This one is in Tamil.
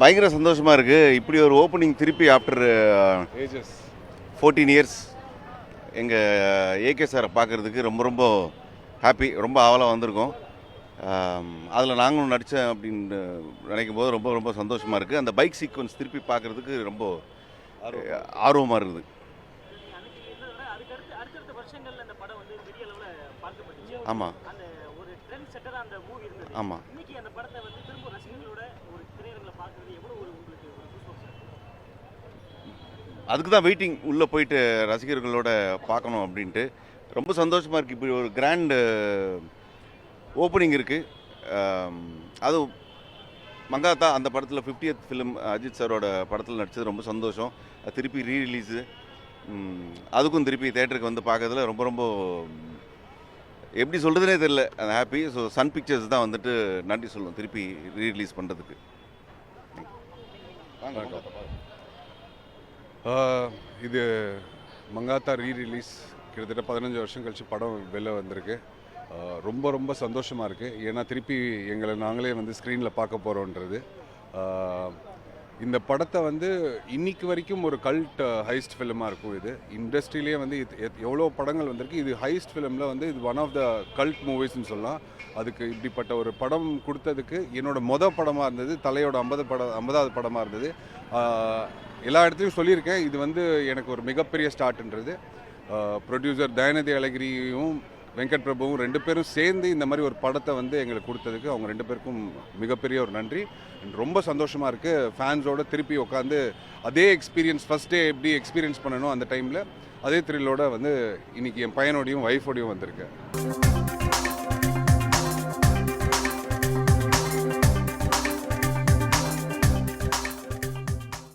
பயங்கர சந்தோஷமாக இருக்குது. இப்படி ஒரு ஓப்பனிங் திருப்பி ஆஃப்டர் 14 இயர்ஸ் எங்கள் ஏகே சாரை பார்க்குறதுக்கு ரொம்ப ரொம்ப ஹாப்பி, ரொம்ப ஆவலாக வந்திருக்கோம். அதில் நாங்களும் நடித்தேன் அப்படின்னு நினைக்கும் போது ரொம்ப ரொம்ப சந்தோஷமாக இருக்குது. அந்த பைக் சீக்வன்ஸ் திருப்பி பார்க்குறதுக்கு ரொம்ப ஆர்வமாக இருக்குது. ஆமாம் ஆமாம், அதுக்கு தான் வெயிட்டிங், உள்ளே போயிட்டு ரசிகர்களோட பார்க்கணும் அப்படின்ட்டு. ரொம்ப சந்தோஷமாக இருக்குது. இப்படி ஒரு கிராண்டு ஓப்பனிங் இருக்குது. அதுவும் மங்காத்தா அந்த படத்தில் 50th ஃபிலிம் அஜித் சாரோட படத்தில் நடித்தது ரொம்ப சந்தோஷம். அது திருப்பி ரீரிலீஸு, அதுக்கும் திருப்பி தேட்டருக்கு வந்து பார்க்கறதுல ரொம்ப ரொம்ப எப்படி சொல்கிறதுனே தெரில, அந்த ஹாப்பி. ஸோ சன் பிக்சர்ஸ் தான் வந்துட்டு நன்றி சொல்லணும் திருப்பி ரீரிலீஸ் பண்ணுறதுக்கு. இது மங்காத்தா ரீரிலீஸ் கிட்டத்தட்ட 15 வருஷம் கழிச்சு படம் வெளில வந்திருக்கு. ரொம்ப ரொம்ப சந்தோஷமாக இருக்குது. ஏன்னா திருப்பி எங்களை நாங்களே வந்து ஸ்க்ரீனில் பார்க்க போகிறோன்றது. இந்த படத்தை வந்து இன்னைக்கு வரைக்கும் ஒரு கல்ட் ஹைஸ்ட் ஃபிலிமாக இருக்கும். இது இண்டஸ்ட்ரியிலே வந்து எவ்வளோ படங்கள் வந்திருக்கு. இது ஹைஸ்ட் ஃபிலிமில் வந்து இது ஒன் ஆஃப் த கல்ட் மூவிஸ்ன்னு சொல்லலாம். அதுக்கு இப்படிப்பட்ட ஒரு படம் கொடுத்ததுக்கு என்னோட படமாக இருந்தது. தலையோட 50வது படமாக இருந்தது. எல்லா இடத்துலையும் சொல்லியிருக்கேன், இது வந்து எனக்கு ஒரு மிகப்பெரிய ஸ்டார்ட்ன்றது. ப்ரொடியூசர் தயாநிதி அழகிரியும் வெங்கட் பிரபுவும் 2 பேரும் சேர்ந்து இந்த மாதிரி ஒரு படத்தை வந்து எங்களுக்கு கொடுத்ததுக்கு அவங்க 2 பேருக்கும் மிகப்பெரிய ஒரு நன்றி. ரொம்ப சந்தோஷமாக இருக்குது. ஃபேன்ஸோடு திருப்பி உட்காந்து அதே எக்ஸ்பீரியன்ஸ் ஃபஸ்ட் டே எப்படி எக்ஸ்பீரியன்ஸ் பண்ணணும் அந்த டைமில் அதே த்ரில்லோடு வந்து இன்றைக்கி என் பையனோடையும் ஒய்ஃபோடையும் வந்திருக்கேன்.